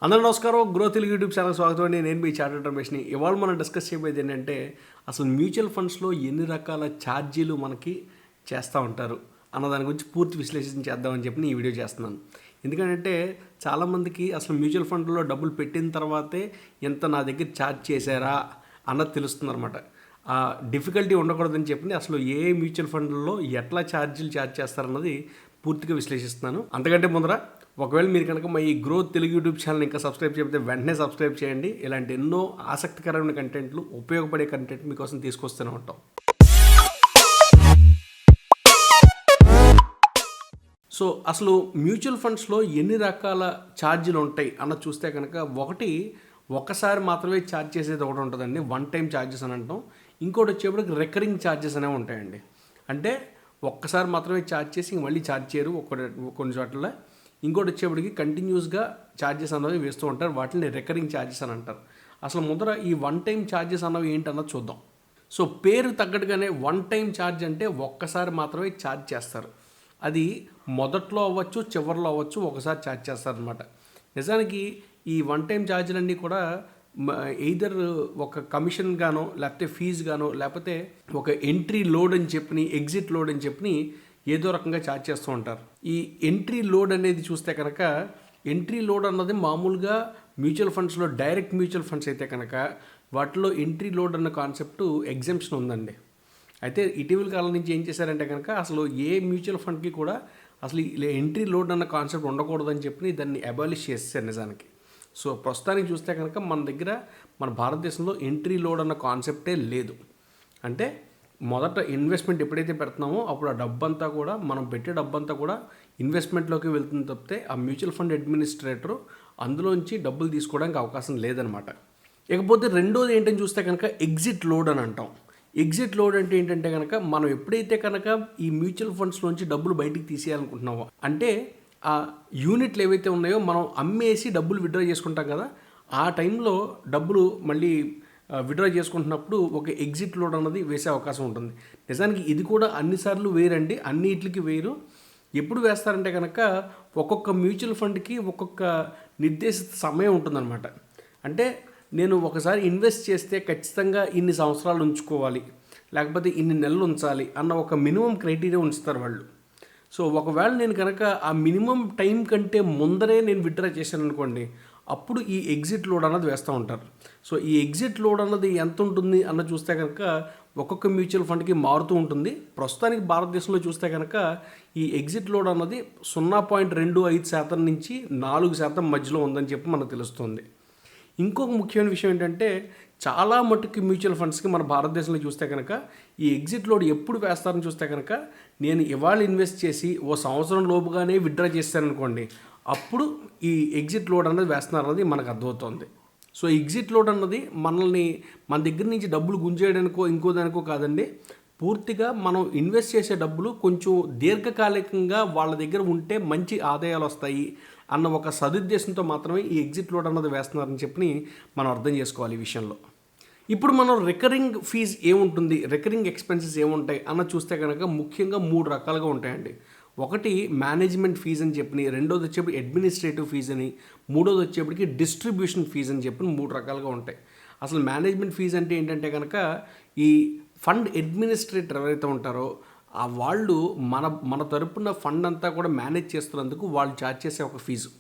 అందరూ నమస్కారం. Grow Telugu YouTube channel స్వాగతం అండి. నేను మీ చార్టెడ్ రమేష్ని. ఇవాళ మనం డిస్కస్ చేయబోయేది ఏంటంటే అసలు మ్యూచువల్ ఫండ్స్లో ఎన్ని రకాల ఛార్జీలు మనకి చేస్తూ ఉంటారు అన్న దాని గురించి పూర్తి విశ్లేషణ చేద్దామని చెప్పి ఈ వీడియో చేస్తున్నాను. ఎందుకంటే చాలామందికి అసలు మ్యూచువల్ ఫండ్లో డబ్బులు పెట్టిన తర్వాతే ఎంత నా దగ్గర ఛార్జ్ చేశారా అన్నది తెలుస్తుంది అనమాట. ఆ డిఫికల్టీ ఉండకూడదని చెప్పి అసలు ఏ మ్యూచువల్ ఫండ్లలో ఎట్లా ఛార్జ్ చేస్తారన్నది పూర్తిగా విశ్లేషిస్తున్నాను. అంతకంటే ముందర ఒకవేళ మీరు కనుక మా ఈ గ్రో తెలుగు యూట్యూబ్ ఛానల్ ఇంకా సబ్స్క్రైబ్ చేయకపోతే వెంటనే సబ్స్క్రైబ్ చేయండి. ఇలాంటి ఎన్నో ఆసక్తికరమైన కంటెంట్లు, ఉపయోగపడే కంటెంట్ మీకోసం తీసుకొస్తూనే ఉంటాం. సో అసలు మ్యూచువల్ ఫండ్స్లో ఎన్ని రకాల ఛార్జీలు ఉంటాయి అన్న చూస్తే కనుక ఒక్కసారి మాత్రమే ఛార్జ్ చేసేది ఒకటి ఉంటుందండి, వన్ టైం ఛార్జెస్ అని అంటాం. ఇంకోటి వచ్చేప్పటికి రికరింగ్ ఛార్జెస్ అనేవి ఉంటాయండి. అంటే ఒక్కసారి మాత్రమే ఛార్జ్ చేసి మళ్ళీ ఛార్జ్ చేయరు కొన్ని చోట్ల. ఇంకోటి వచ్చేప్పటికి కంటిన్యూస్గా ఛార్జెస్ అన్నవి వేస్తూ ఉంటారు, వాటిని రికరింగ్ ఛార్జెస్ అని అంటారు. అసలు ముందర ఈ వన్ టైం ఛార్జెస్ అన్నవి ఏంటన్నది చూద్దాం. సో పేరు తగ్గట్టుగానే వన్ టైం ఛార్జ్ అంటే ఒక్కసారి మాత్రమే ఛార్జ్ చేస్తారు. అది మొదట్లో అవ్వచ్చు, చివరిలో అవ్వచ్చు, ఒకసారి ఛార్జ్ చేస్తారనమాట. నిజానికి ఈ వన్ టైం ఛార్జీలన్నీ కూడా ఎయిదర్ ఒక కమిషన్ గానో, లేకపోతే ఫీజు గానో, లేకపోతే ఒక ఎంట్రీ లోడ్ అని చెప్పి, ఎగ్జిట్ లోడ్ అని చెప్పి ఏదో రకంగా ఛార్జ్ చేస్తూ ఉంటారు. ఈ ఎంట్రీ లోడ్ అనేది చూస్తే కనుక ఎంట్రీ లోడ్ అన్నది మామూలుగా మ్యూచువల్ ఫండ్స్లో డైరెక్ట్ మ్యూచువల్ ఫండ్స్ అయితే కనుక వాటిలో ఎంట్రీ లోడ్ అన్న కాన్సెప్ట్ ఎగ్జంప్షన్ ఉందండి. అయితే ఇటీవల కాలం నుంచి ఏం చేశారంటే కనుక అసలు ఏ మ్యూచువల్ ఫండ్కి కూడా అసలు ఎంట్రీ లోడ్ అన్న కాన్సెప్ట్ ఉండకూడదని చెప్పి దాన్ని అబాలిష్ చేసేసారు నిజానికి. సో ప్రస్తుతానికి చూస్తే కనుక మన భారతదేశంలో ఎంట్రీ లోడ్ అన్న కాన్సెప్టే లేదు. అంటే మొదట ఇన్వెస్ట్మెంట్ ఎప్పుడైతే పెడుతున్నామో అప్పుడు ఆ డబ్బంతా కూడా, మనం పెట్టే డబ్బంతా కూడా ఇన్వెస్ట్మెంట్లోకి వెళ్తుంది తప్పితే ఆ మ్యూచువల్ ఫండ్ అడ్మినిస్ట్రేటరు అందులోంచి డబ్బులు తీసుకోవడానికి అవకాశం లేదనమాట. ఇకపోతే రెండోది ఏంటని చూస్తే కనుక ఎగ్జిట్ లోడ్ అని అంటాం. ఎగ్జిట్ లోడ్ అంటే ఏంటంటే కనుక మనం ఎప్పుడైతే కనుక ఈ మ్యూచువల్ ఫండ్స్లోంచి డబ్బులు బయటికి తీసేయాలనుకుంటున్నామో, అంటే ఆ యూనిట్లు ఏవైతే ఉన్నాయో మనం అమ్మేసి డబ్బులు విత్డ్రా చేసుకుంటాం కదా, ఆ టైంలో డబ్బులు మళ్ళీ విత్డ్రా చేసుకుంటున్నప్పుడు ఒక ఎగ్జిట్ లోడ్ అన్నది వేసే అవకాశం ఉంటుంది. నిజానికి ఇది కూడా అన్నిసార్లు వేరండి, అన్నిటికి వేరు. ఎప్పుడు వేస్తారంటే కనుక ఒక్కొక్క మ్యూచువల్ ఫండ్కి ఒక్కొక్క నిర్దేశిత సమయం ఉంటుందన్నమాట. అంటే నేను ఒకసారి ఇన్వెస్ట్ చేస్తే ఖచ్చితంగా ఇన్ని సంవత్సరాలు ఉంచుకోవాలి, లేకపోతే ఇన్ని నెలలు ఉంచాలి అన్న ఒక మినిమం క్రైటీరియా ఉంచుతారు వాళ్ళు. సో ఒకవేళ నేను కనుక ఆ మినిమం టైం కంటే ముందరే నేను విత్డ్రా చేశాను అనుకోండి, అప్పుడు ఈ ఎగ్జిట్ లోడ్ అన్నది వేస్తూ ఉంటారు. సో ఈ ఎగ్జిట్ లోడ్ అన్నది ఎంత ఉంటుంది అన్న చూస్తే కనుక ఒక్కొక్క మ్యూచువల్ ఫండ్కి మారుతూ ఉంటుంది. ప్రస్తుతానికి భారతదేశంలో చూస్తే కనుక ఈ ఎగ్జిట్ లోడ్ అన్నది 0.25% నుంచి 4% మధ్యలో ఉందని చెప్పి మనకు తెలుస్తుంది. ఇంకొక ముఖ్యమైన విషయం ఏంటంటే చాలా మటుకు మ్యూచువల్ ఫండ్స్కి మన భారతదేశంలో చూస్తే కనుక ఈ ఎగ్జిట్ లోడ్ ఎప్పుడు వేస్తారని చూస్తే కనుక నేను ఇవాళ ఇన్వెస్ట్ చేసి ఓ సంవత్సరం లోపుగానే విత్డ్రా చేస్తాననుకోండి, అప్పుడు ఈ ఎగ్జిట్ లోడ్ అన్నది వేస్తున్నారన్నది మనకు అర్థమవుతుంది. సో ఎగ్జిట్ లోడ్ అన్నది మన దగ్గర నుంచి డబ్బులు గుంజేయడానికో ఇంకో దానికో కాదండి. పూర్తిగా మనం ఇన్వెస్ట్ చేసే డబ్బులు కొంచెం దీర్ఘకాలికంగా వాళ్ళ దగ్గర ఉంటే మంచి ఆదాయాలు వస్తాయి అన్న ఒక సదుద్దేశంతో మాత్రమే ఈ ఎగ్జిట్ లోడ్ అన్నది వేస్తున్నారని చెప్పి మనం అర్థం చేసుకోవాలి ఈ విషయంలో. ఇప్పుడు మనం రికరింగ్ ఫీజ్ ఏముంటుంది, రికరింగ్ ఎక్స్పెన్సెస్ ఏముంటాయి అన్న చూస్తే కనుక ముఖ్యంగా 3 రకాలుగా ఉంటాయండి. ఒకటి మేనేజ్మెంట్ ఫీజ్ అని చెప్పి, రెండోది వచ్చేప్పటికి అడ్మినిస్ట్రేటివ్ ఫీజ్ అని, మూడోది వచ్చేప్పటికి డిస్ట్రిబ్యూషన్ ఫీజ్ అని చెప్పి 3 రకాలుగా ఉంటాయి. అసలు మేనేజ్మెంట్ ఫీజ్ అంటే ఏంటంటే కనుక ఈ ఫండ్ అడ్మినిస్ట్రేటర్ ఎవరైతే ఉంటారో ఆ వాళ్ళు మన తరపున ఫండ్ అంతా కూడా మేనేజ్ చేస్తున్నందుకు వాళ్ళు ఛార్జ్ చేసే ఒక ఫీజు.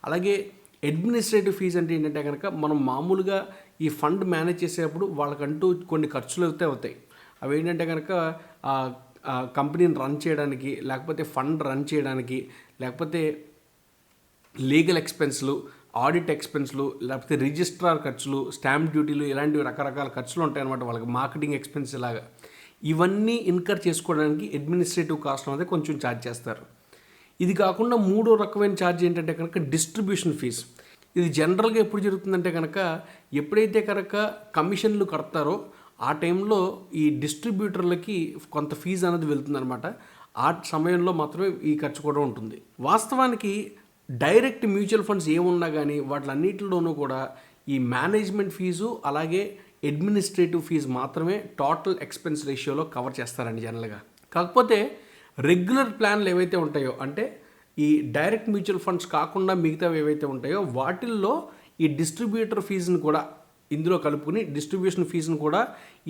అలాగే అడ్మినిస్ట్రేటివ్ ఫీజ్ అంటే ఏంటంటే కనుక మనం మామూలుగా ఈ ఫండ్ మేనేజ్ చేసేటప్పుడు వాళ్ళకంటూ కొన్ని ఖర్చులు అయితే అవుతాయి. అవి ఏంటంటే కనుక కంపెనీని రన్ చేయడానికి, లేకపోతే ఫండ్ రన్ చేయడానికి, లేకపోతే లీగల్ ఎక్స్పెన్స్లు, ఆడిట్ ఎక్స్పెన్స్లు, లేకపోతే రిజిస్ట్రార్ ఖర్చులు, స్టాంప్ డ్యూటీలు, ఇలాంటివి రకరకాల ఖర్చులు ఉంటాయి అన్నమాట వాళ్ళకి. మార్కెటింగ్ ఎక్స్పెన్స్ ఇలాగా ఇవన్నీ ఇన్కర్ చేసుకోవడానికి అడ్మినిస్ట్రేటివ్ కాస్ట్ అనేది కొంచెం ఛార్జ్ చేస్తారు. ఇది కాకుండా మూడో రకమైన ఛార్జ్ ఏంటంటే కనుక డిస్ట్రిబ్యూషన్ ఫీజ్. ఇది జనరల్గా ఎప్పుడు జరుగుతుందంటే కనుక ఎప్పుడైతే కనుక కమిషన్లు కడతారో ఆ టైంలో ఈ డిస్ట్రిబ్యూటర్లకి కొంత ఫీజు అనేది వెళ్తుందనమాట. ఆ సమయంలో మాత్రమే ఈ ఖర్చు కూడా ఉంటుంది. వాస్తవానికి డైరెక్ట్ మ్యూచువల్ ఫండ్స్ ఏమున్నా కానీ వాటిలన్నిటిలోనూ కూడా ఈ మేనేజ్మెంట్ ఫీజు అలాగే అడ్మినిస్ట్రేటివ్ ఫీజు మాత్రమే టోటల్ ఎక్స్పెన్స్ రేషియోలో కవర్ చేస్తారండి జనరల్గా. కాకపోతే రెగ్యులర్ ప్లాన్లు ఏవైతే ఉంటాయో, అంటే ఈ డైరెక్ట్ మ్యూచువల్ ఫండ్స్ కాకుండా మిగతావి ఏవైతే ఉంటాయో వాటిల్లో ఈ డిస్ట్రిబ్యూటర్ ఫీజుని కూడా ఇందులో కలుపుకుని డిస్ట్రిబ్యూషన్ ఫీజును కూడా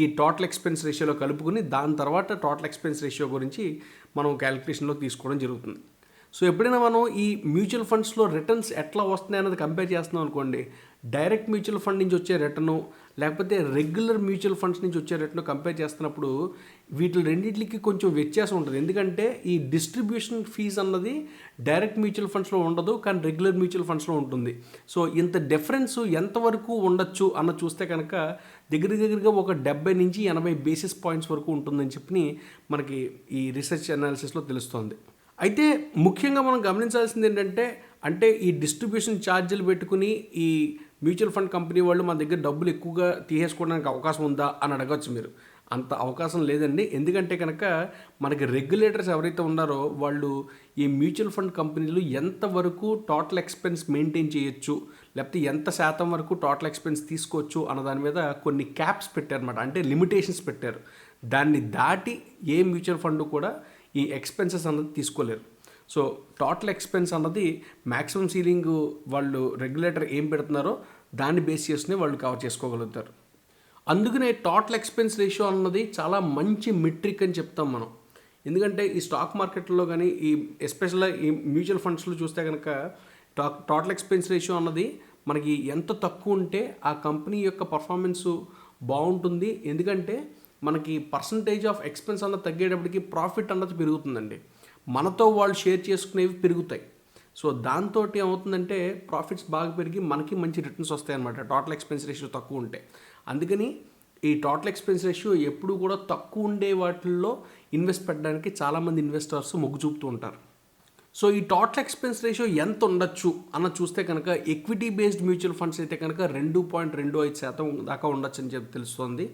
ఈ టోటల్ ఎక్స్పెన్స్ రేషియోలో కలుపుకుని దాని తర్వాత టోటల్ ఎక్స్పెన్స్ రేషియో గురించి మనం క్యాలిక్యులేషన్లో తీసుకోవడం జరుగుతుంది. సో ఎప్పుడైనా మనం ఈ మ్యూచువల్ ఫండ్స్లో రిటర్న్స్ ఎట్లా వస్తున్నాయి అన్నది కంపేర్ చేస్తున్నాం అనుకోండి, డైరెక్ట్ మ్యూచువల్ ఫండ్ నుంచి వచ్చే రిటర్ను లేకపోతే రెగ్యులర్ మ్యూచువల్ ఫండ్స్ నుంచి వచ్చే రిటర్ను కంపేర్ చేస్తున్నప్పుడు వీటి రెండింటికి కొంచెం వ్యత్యాసం ఉంటుంది. ఎందుకంటే ఈ డిస్ట్రిబ్యూషన్ ఫీజు అన్నది డైరెక్ట్ మ్యూచువల్ ఫండ్స్లో ఉండదు, కానీ రెగ్యులర్ మ్యూచువల్ ఫండ్స్లో ఉంటుంది. సో ఇంత డిఫరెన్స్ ఎంతవరకు ఉండొచ్చు అన్న చూస్తే కనుక దగ్గరగా ఒక 70 నుంచి 80 బేసిస్ పాయింట్స్ వరకు ఉంటుందని చెప్పి మనకి ఈ రీసెర్చ్ అనాలిసిస్లో తెలుస్తోంది. అయితే ముఖ్యంగా మనం గమనించాల్సింది ఏంటంటే, అంటే ఈ డిస్ట్రిబ్యూషన్ ఛార్జీలు పెట్టుకుని ఈ మ్యూచువల్ ఫండ్ కంపెనీ వాళ్ళు మన దగ్గర డబ్బులు ఎక్కువగా తీసేసుకోవడానికి అవకాశం ఉందా అని అడగచ్చు మీరు. అంత అవకాశం లేదండి. ఎందుకంటే కనుక మనకి రెగ్యులేటర్స్ ఎవరైతే ఉన్నారో వాళ్ళు ఈ మ్యూచువల్ ఫండ్ కంపెనీలు ఎంతవరకు టోటల్ ఎక్స్పెన్స్ మెయింటైన్ చేయొచ్చు, లేకపోతే ఎంత శాతం వరకు టోటల్ ఎక్స్పెన్స్ తీసుకోవచ్చు అన్న దాని మీద కొన్ని క్యాప్స్ పెట్టారన్నమాట. అంటే లిమిటేషన్స్ పెట్టారు. దాన్ని దాటి ఏ మ్యూచువల్ ఫండ్ కూడా ఈ ఎక్స్పెన్సెస్ అన్నది తీసుకోలేరు. సో టోటల్ ఎక్స్పెన్స్ అన్నది మ్యాక్సిమం సీలింగ్ వాళ్ళు రెగ్యులేటర్ ఏం పెడుతున్నారో దాన్ని బేస్ చేసుకుని వాళ్ళు కవర్ చేసుకోగలుగుతారు. అందుకనే టోటల్ ఎక్స్పెన్స్ రేషియో అన్నది చాలా మంచి మెట్రిక్ అని చెప్తాం మనం. ఎందుకంటే ఈ స్టాక్ మార్కెట్లో కానీ ఈ ఎస్పెషల్గా ఈ మ్యూచువల్ ఫండ్స్లో చూస్తే కనుక టోటల్ ఎక్స్పెన్స్ రేషియో అన్నది మనకి ఎంత తక్కువ ఉంటే ఆ కంపెనీ యొక్క పర్ఫార్మెన్స్ బాగుంటుంది. ఎందుకంటే మనకి పర్సంటేజ్ ఆఫ్ ఎక్స్పెన్స్ అన్నది తగ్గేటప్పటికి ప్రాఫిట్ అన్నది పెరుగుతుందండి. మనతో వాళ్ళు షేర్ చేసుకునేవి పెరుగుతాయి. సో దాంతో ఏమవుతుందంటే ప్రాఫిట్స్ బాగా పెరిగి మనకి మంచి రిటర్న్స్ వస్తాయి అన్నమాట టోటల్ ఎక్స్పెన్స్ రేషియో తక్కువ ఉంటే. అందుకని ఈ టోటల్ ఎక్స్పెన్స్ రేషియో ఎప్పుడు కూడా తక్కువ ఉండే వాటిల్లో ఇన్వెస్ట్ పెట్టడానికి చాలామంది ఇన్వెస్టర్స్ మొగ్గు చూపుతూ ఉంటారు. సో ఈ టోటల్ ఎక్స్పెన్స్ రేషియో ఎంత ఉండొచ్చు అన్న చూస్తే కనుక ఎక్విటీ బేస్డ్ మ్యూచువల్ ఫండ్స్ అయితే కనుక 2.25% దాకా ఉండొచ్చు అని చెప్పి తెలుస్తుంది.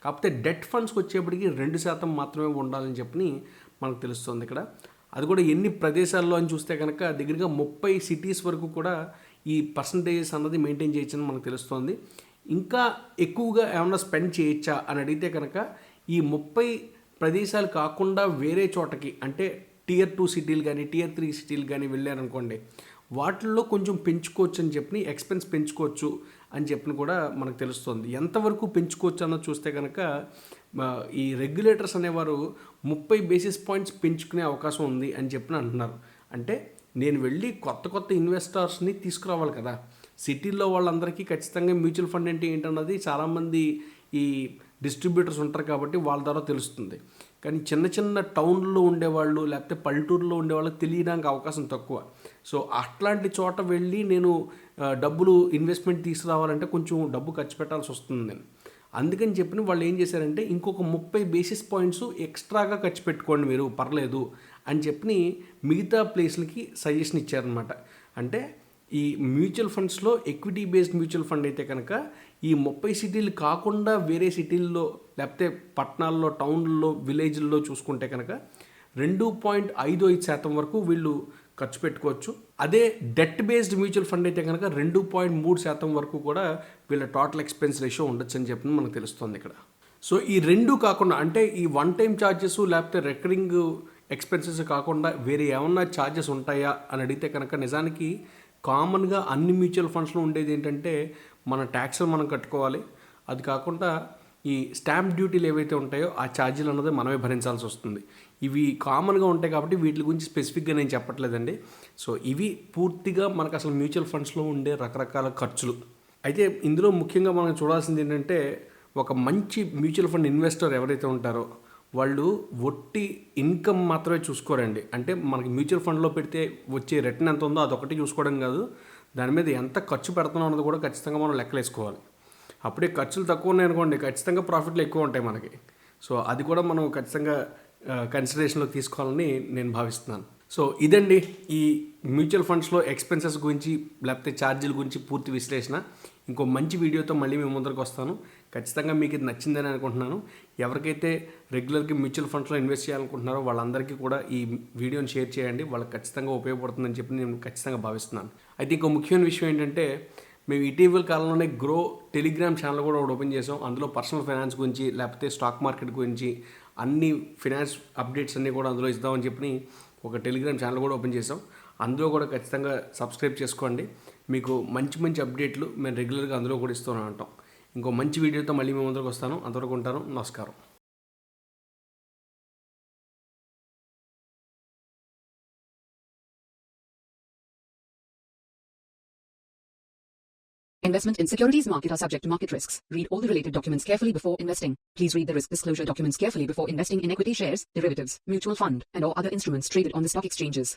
కాకపోతే డెట్ ఫండ్స్కి వచ్చేప్పటికి 2% మాత్రమే ఉండాలని చెప్పి మనకు తెలుస్తుంది ఇక్కడ. అది కూడా ఎన్ని ప్రదేశాల్లో అని చూస్తే కనుక దగ్గరగా 30 సిటీస్ వరకు కూడా ఈ పర్సంటేజెస్ అన్నది మెయింటైన్ చేయొచ్చని మనకు తెలుస్తుంది. ఇంకా ఎక్కువగా ఏమన్నా స్పెండ్ చేయొచ్చా అని అడిగితే కనుక ఈ 30 ప్రదేశాలు కాకుండా వేరే చోటకి అంటే Tier 2 సిటీలు కానీ Tier 3 సిటీలు కానీ వెళ్ళారనుకోండి, వాటిల్లో కొంచెం పెంచుకోవచ్చు అని చెప్పి ఎక్స్పెన్స్ పెంచుకోవచ్చు అని చెప్పి కూడా మనకు తెలుస్తుంది. ఎంతవరకు పెంచుకోవచ్చు అన్నది చూస్తే కనుక ఈ రెగ్యులేటర్స్ అనేవారు 30 బేసిస్ పాయింట్స్ పెంచుకునే అవకాశం ఉంది అని చెప్పి అంటున్నారు. అంటే నేను వెళ్ళి కొత్త ఇన్వెస్టర్స్ని తీసుకురావాలి కదా. సిటీల్లో వాళ్ళందరికీ ఖచ్చితంగా మ్యూచువల్ ఫండ్ అంటే ఏంటన్నది చాలామంది ఈ డిస్ట్రిబ్యూటర్స్ ఉంటారు కాబట్టి వాళ్ళ ద్వారా తెలుస్తుంది. కానీ చిన్న టౌన్లో ఉండేవాళ్ళు లేకపోతే పల్లెటూరులో ఉండేవాళ్ళకి తెలియడానికి అవకాశం తక్కువ. సో అట్లాంటి చోట వెళ్ళి నేను డబ్బులు ఇన్వెస్ట్మెంట్ తీసుకురావాలంటే కొంచెం డబ్బు ఖర్చు పెట్టాల్సి వస్తుంది నేను. అందుకని చెప్పిన వాళ్ళు ఏం చేశారంటే ఇంకొక 30 బేసిస్ పాయింట్స్ ఎక్స్ట్రాగా ఖర్చు పెట్టుకోండి మీరు పర్లేదు అని చెప్పి మిగతా ప్లేస్లకి సజెషన్ ఇచ్చారనమాట. అంటే ఈ మ్యూచువల్ ఫండ్స్లో ఎక్విటీ బేస్డ్ మ్యూచువల్ ఫండ్ అయితే కనుక ఈ 30 సిటీలు కాకుండా వేరే సిటీల్లో లేకపోతే పట్టణాల్లో టౌన్లలో విలేజ్ల్లో చూసుకుంటే కనుక 2.55% వరకు వీళ్ళు ఖర్చు పెట్టుకోవచ్చు. అదే డెట్ బేస్డ్ మ్యూచువల్ ఫండ్ అయితే కనుక 2.3% వరకు కూడా వీళ్ళ టోటల్ ఎక్స్పెన్స్ రేషియో ఉండొచ్చు అని చెప్పి మనకు తెలుస్తుంది ఇక్కడ. సో ఈ రెండు కాకుండా అంటే ఈ వన్ టైం ఛార్జెస్ లేకపోతే రికరింగ్ ఎక్స్పెన్సెస్ కాకుండా వేరే ఏమన్నా ఛార్జెస్ ఉంటాయా అని అడిగితే కనుక నిజానికి కామన్గా అన్ని మ్యూచువల్ ఫండ్స్లో ఉండేది ఏంటంటే మన ట్యాక్స్లు మనం కట్టుకోవాలి. అది కాకుండా ఈ స్టాంప్ డ్యూటీలు ఏవైతే ఉంటాయో ఆ ఛార్జీలు అన్నది మనమే భరించాల్సి వస్తుంది. ఇవి కామన్గా ఉంటాయి కాబట్టి వీటి గురించి స్పెసిఫిక్గా నేను చెప్పట్లేదండి. సో ఇవి పూర్తిగా మనకు అసలు మ్యూచువల్ ఫండ్స్లో ఉండే రకరకాల ఖర్చులు. అయితే ఇందులో ముఖ్యంగా మనం చూడాల్సింది ఏంటంటే ఒక మంచి మ్యూచువల్ ఫండ్ ఇన్వెస్టర్ ఎవరైతే ఉంటారో వాళ్ళు ఒట్టి ఇన్కమ్ మాత్రమే చూసుకోరండి. అంటే మనకి మ్యూచువల్ ఫండ్లో పెడితే వచ్చే రిటర్న్ ఎంత ఉందో అదొకటి చూసుకోవడం కాదు, దాని మీద ఎంత ఖర్చు పెడుతున్నాం అన్నది కూడా ఖచ్చితంగా మనం లెక్కలేసుకోవాలి. అప్పుడే ఖర్చులు తక్కువ ఉన్నాయి అనుకోండి ఖచ్చితంగా ప్రాఫిట్లు ఎక్కువ ఉంటాయి మనకి. సో అది కూడా మనం ఖచ్చితంగా కన్సిడరేషన్లో తీసుకోవాలని నేను భావిస్తున్నాను. సో ఇదండి ఈ మ్యూచువల్ ఫండ్స్లో ఎక్స్పెన్సెస్ గురించి లేకపోతే ఛార్జీల గురించి పూర్తి విశ్లేషణ. ఇంకో మంచి వీడియోతో మళ్ళీ మీ ముందరకు వస్తాను. ఖచ్చితంగా మీకు ఇది నచ్చిందని అనుకుంటున్నాను. ఎవరికైతే రెగ్యులర్గా మ్యూచువల్ ఫండ్స్లో ఇన్వెస్ట్ చేయాలనుకుంటున్నారో వాళ్ళందరికీ కూడా ఈ వీడియోని షేర్ చేయండి. వాళ్ళకి ఖచ్చితంగా ఉపయోగపడుతుందని చెప్పి నేను ఖచ్చితంగా భావిస్తున్నాను. అయితే ఇంకో ముఖ్యమైన విషయం ఏంటంటే మేము ఇటీవల కాలంలోనే గ్రో టెలిగ్రామ్ ఛానల్ కూడా ఒకటి ఓపెన్ చేసాం. అందులో పర్సనల్ ఫైనాన్స్ గురించి లేకపోతే స్టాక్ మార్కెట్ గురించి అన్ని ఫైనాన్స్ అప్డేట్స్ అన్నీ కూడా అందులో ఇద్దామని చెప్పి ఒక టెలిగ్రామ్ ఛానల్ కూడా ఓపెన్ చేసాం. అందులో కూడా ఖచ్చితంగా సబ్స్క్రైబ్ చేసుకోండి. మీకు మంచి మంచి అప్డేట్లు మేము రెగ్యులర్గా అందులో కూడా ఇస్తూనే ఉంటాం. ఇంకో మంచి వీడియోతో మళ్ళీ మేము ముందుకు వస్తాను. అంతవరకు ఉంటాను. నమస్కారం. Investment in securities market are subject to market risks. Read all the related documents carefully before investing. Please read the risk disclosure documents carefully before investing in equity shares, derivatives, mutual fund, and or other instruments traded on the stock exchanges.